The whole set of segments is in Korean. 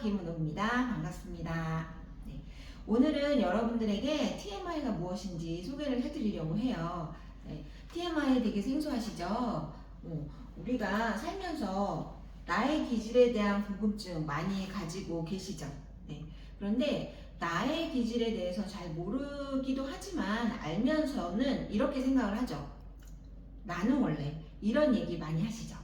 김은호입니다. 반갑습니다. 네, 오늘은 여러분들에게 TMI가 무엇인지 소개를 해드리려고 해요. 네, TMI 되게 생소하시죠? 우리가 살면서 나의 기질에 대한 궁금증 많이 가지고 계시죠? 네, 그런데 나의 기질에 대해서 잘 모르기도 하지만 알면서는 이렇게 생각을 하죠. 나는 원래 이런 얘기 많이 하시죠?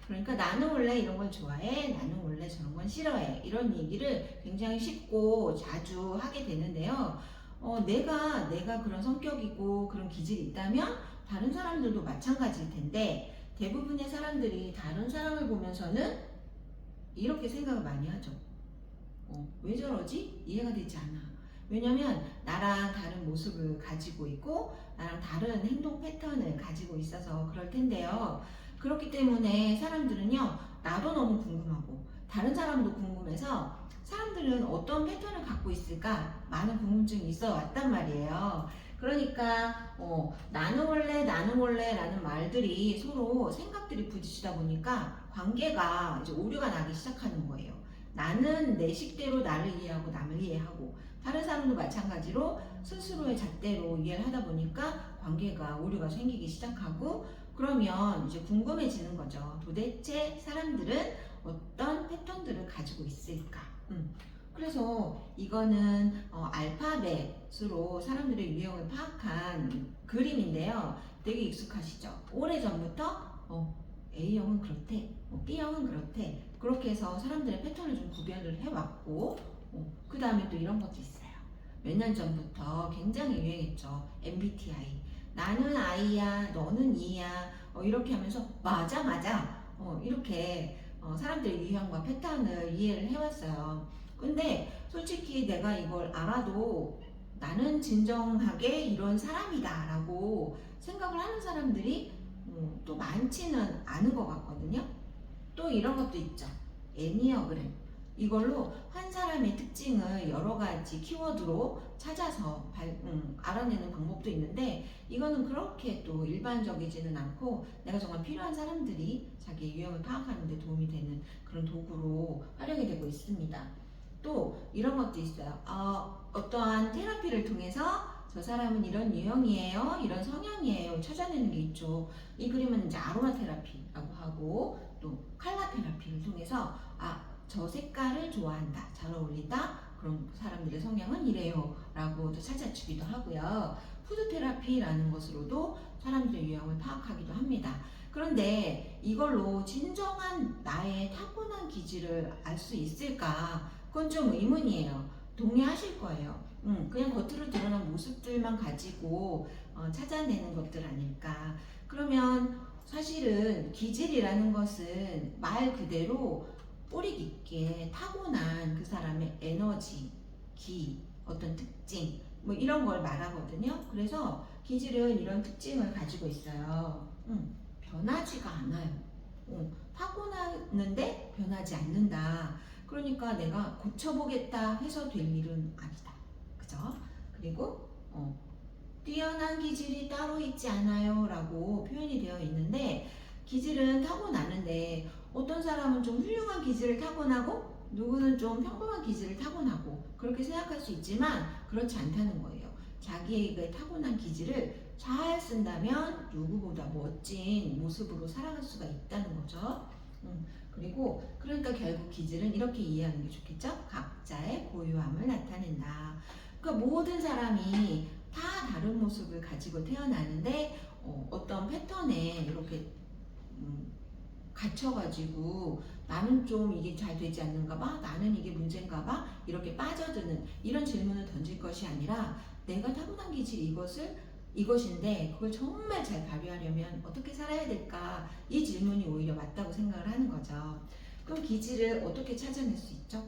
그러니까 나는 원래 이런 걸 좋아해, 나는 원래 저런 건 싫어해, 이런 얘기를 굉장히 쉽고 자주 하게 되는데요. 내가 그런 성격이고 그런 기질이 있다면 다른 사람들도 마찬가지일 텐데, 대부분의 사람들이 다른 사람을 보면서는 이렇게 생각을 많이 하죠. 왜 저러지? 이해가 되지 않아. 왜냐면 나랑 다른 모습을 가지고 있고 나랑 다른 행동 패턴을 가지고 있어서 그럴 텐데요. 그렇기 때문에 사람들은요, 나도 너무 궁금하고 다른 사람도 궁금해서 사람들은 어떤 패턴을 갖고 있을까 많은 궁금증이 있어 왔단 말이에요. 그러니까 나는 원래 라는 말들이 서로 생각들이 부딪히다 보니까 관계가 이제 오류가 나기 시작하는 거예요. 나는 내 식대로 나를 이해하고 남을 이해하고 다른 사람도 마찬가지로 스스로의 잣대로 이해를 하다 보니까 관계가 오류가 생기기 시작하고, 그러면 이제 궁금해지는 거죠. 도대체 사람들은 어떤 패턴들을 가지고 있을까? 그래서 이거는 알파벳으로 사람들의 유형을 파악한 그림인데요. 되게 익숙하시죠? 오래전부터 A형은 그렇대, B형은 그렇대. 그렇게 해서 사람들의 패턴을 좀 구별을 해왔고, 그 다음에 또 이런 것도 있어요. 몇 년 전부터 굉장히 유행했죠. MBTI. 나는 I야, 너는 E야. 이렇게 하면서 맞아. 이렇게 사람들의 유형과 패턴을 이해를 해왔어요. 근데 솔직히 내가 이걸 알아도 나는 진정하게 이런 사람이다 라고 생각을 하는 사람들이 또 많지는 않은 것 같거든요. 또 이런 것도 있죠. 애니어그램. 이걸로 한 사람의 특징을 여러 가지 키워드로 찾아서 알아내는 방법도 있는데, 이거는 그렇게 또 일반적이지는 않고 내가 정말 필요한 사람들이 자기 유형을 파악하는 데 도움이 되는 그런 도구로 활용이 되고 있습니다. 또 이런 것도 있어요. 어떠한 테라피를 통해서 저 사람은 이런 유형이에요, 이런 성향이에요 찾아내는 게 있죠. 이 그림은 이제 아로마 테라피라고 하고, 또 칼라 테라피를 통해서 저 색깔을 좋아한다, 잘 어울린다, 그런 사람들의 성향은 이래요 라고도 찾아주기도 하고요. 푸드 테라피라는 것으로도 사람들의 유형을 파악하기도 합니다. 그런데 이걸로 진정한 나의 타고난 기질을 알 수 있을까? 그건 좀 의문이에요. 동의하실 거예요. 그냥 겉으로 드러난 모습들만 가지고 찾아내는 것들 아닐까. 그러면 사실은 기질이라는 것은 말 그대로 뿌리 깊게 타고난 그 사람의 에너지, 기, 어떤 특징, 뭐 이런 걸 말하거든요. 그래서 기질은 이런 특징을 가지고 있어요. 변하지가 않아요. 타고나는데 변하지 않는다. 그러니까 내가 고쳐보겠다 해서 될 일은 아니다. 그죠? 그리고 뛰어난 기질이 따로 있지 않아요 라고 표현이 되어 있는데, 기질은 타고나는데 어떤 사람은 좀 훌륭한 기질을 타고나고 누구는 좀 평범한 기질을 타고나고 그렇게 생각할 수 있지만 그렇지 않다는 거예요. 자기의 그 타고난 기질을 잘 쓴다면 누구보다 멋진 모습으로 살아갈 수가 있다는 거죠. 그리고 그러니까 결국 기질은 이렇게 이해하는 게 좋겠죠? 각자의 고유함을 나타낸다. 그러니까 모든 사람이 다 다른 모습을 가지고 태어나는데 어떤 패턴에 이렇게 갇혀가지고 나는 좀 이게 잘 되지 않는가 봐, 나는 이게 문제인가 봐, 이렇게 빠져드는 이런 질문을 던질 것이 아니라 내가 타고난 기질이 이것인데 그걸 정말 잘 발휘하려면 어떻게 살아야 될까, 이 질문이 오히려 맞다고 생각을 하는 거죠. 그럼 기질을 어떻게 찾아낼 수 있죠?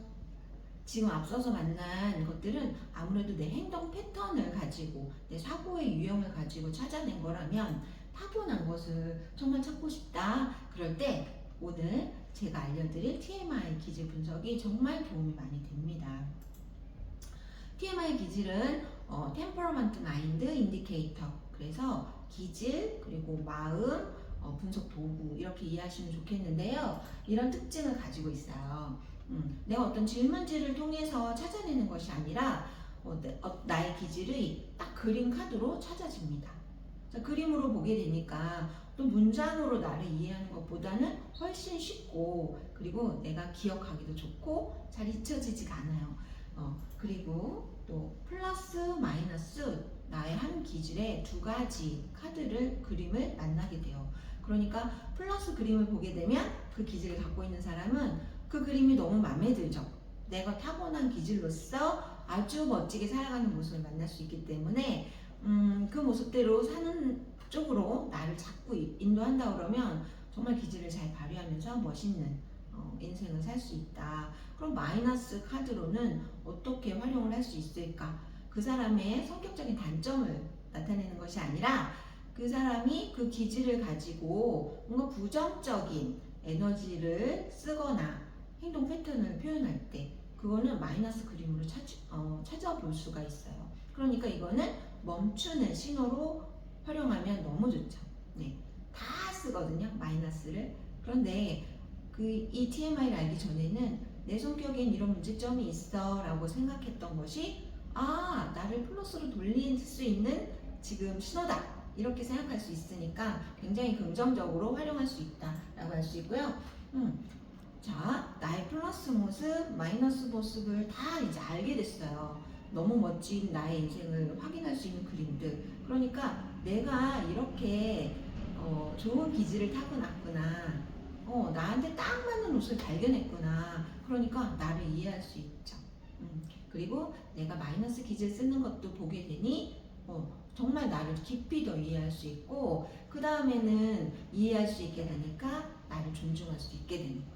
지금 앞서서 만난 것들은 아무래도 내 행동 패턴을 가지고 내 사고의 유형을 가지고 찾아낸 거라면, 타고난 것을 정말 찾고 싶다 그럴 때 오늘 제가 알려드릴 TMI 기질 분석이 정말 도움이 많이 됩니다. TMI 기질은 Temperament Mind Indicator, 그래서 기질 그리고 마음 분석 도구 이렇게 이해하시면 좋겠는데요. 이런 특징을 가지고 있어요. 내가 어떤 질문지를 통해서 찾아내는 것이 아니라 나의 기질이 딱 그림 카드로 찾아집니다. 자, 그림으로 보게 되니까 또 문장으로 나를 이해하는 것보다는 훨씬 쉽고 그리고 내가 기억하기도 좋고 잘 잊혀지지가 않아요. 그리고 또 플러스 마이너스 나의 한 기질에 두 가지 그림을 만나게 돼요. 그러니까 플러스 그림을 보게 되면 그 기질을 갖고 있는 사람은 그 그림이 너무 마음에 들죠. 내가 타고난 기질로서 아주 멋지게 살아가는 모습을 만날 수 있기 때문에 그 모습대로 사는 쪽으로 나를 자꾸 인도한다 그러면 정말 기질을 잘 발휘하면서 멋있는 인생을 살 수 있다. 그럼 마이너스 카드로는 어떻게 활용을 할 수 있을까? 그 사람의 성격적인 단점을 나타내는 것이 아니라 그 사람이 그 기질을 가지고 뭔가 부정적인 에너지를 쓰거나 행동 패턴을 표현할 때 그거는 마이너스 그림으로 찾아볼 수가 있어요. 그러니까 이거는 멈추는 신호로 활용하면 너무 좋죠. 네, 다 쓰거든요, 마이너스를. 그런데 이 TMI를 알기 전에는 내 성격엔 이런 문제점이 있어 라고 생각했던 것이 나를 플러스로 돌릴 수 있는 지금 신호다 이렇게 생각할 수 있으니까 굉장히 긍정적으로 활용할 수 있다 라고 할 수 있고요. 자, 나의 플러스 모습, 마이너스 모습을 다 이제 알게 됐어요. 너무 멋진 나의 인생을 확인할 수 있는 그림들. 그러니까 내가 이렇게 좋은 기질을 타고났구나. 나한테 딱 맞는 옷을 발견했구나. 그러니까 나를 이해할 수 있죠. 그리고 내가 마이너스 기질 쓰는 것도 보게 되니 정말 나를 깊이 더 이해할 수 있고 그 다음에는 이해할 수 있게 되니까 나를 존중할 수 있게 되는 거예요.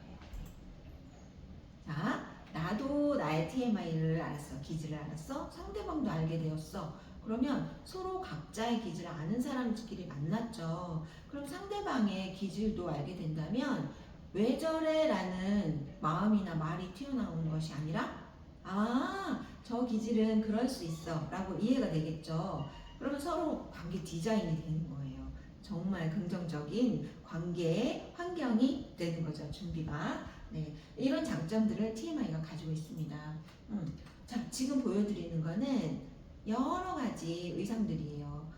자, 나도 나의 TMI를 알았어. 기질을 알았어. 상대방도 알게 되었어. 그러면 서로 각자의 기질을 아는 사람들끼리 만났죠. 그럼 상대방의 기질도 알게 된다면 왜 저래? 라는 마음이나 말이 튀어나오는 것이 아니라 저 기질은 그럴 수 있어 라고 이해가 되겠죠. 그러면 서로 관계 디자인이 되는 거예요. 정말 긍정적인 관계의 환경이 되는 거죠. 준비가. 네, 이런 장점들을 TMI가 가지고 있습니다. 자, 지금 보여드리는 거는 여러 가지 의상들이에요.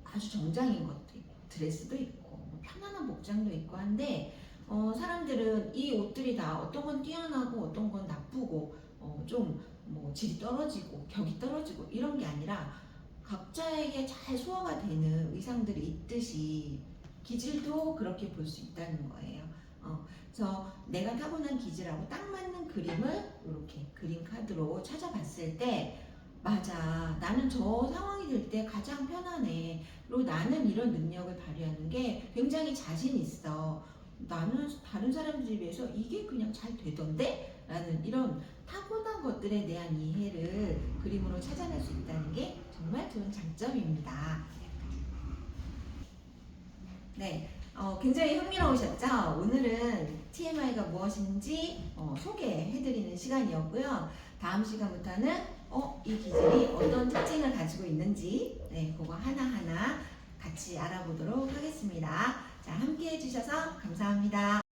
아주 정장인 것도 있고, 드레스도 있고, 편안한 복장도 있고 한데, 사람들은 이 옷들이 다 어떤 건 뛰어나고 어떤 건 나쁘고, 좀 질이 떨어지고, 격이 떨어지고, 이런 게 아니라 각자에게 잘 소화가 되는 의상들이 있듯이 기질도 그렇게 볼 수 있다는 거예요. 그래서 내가 타고난 기질하고 딱 맞는 그림을 이렇게 그림 카드로 찾아봤을 때 맞아, 나는 저 상황이 될 때 가장 편안해. 그리고 나는 이런 능력을 발휘하는 게 굉장히 자신 있어. 나는 다른 사람들에 비해서 이게 그냥 잘 되던데? 라는 이런 타고난 것들에 대한 이해를 그림으로 찾아낼 수 있다는 게 정말 좋은 장점입니다. 네, 굉장히 흥미로우셨죠? 오늘은 TMI가 무엇인지 소개해드리는 시간이었고요. 다음 시간부터는 이 기질이 어떤 특징을 가지고 있는지 그거 하나하나 같이 알아보도록 하겠습니다. 자, 함께 해주셔서 감사합니다.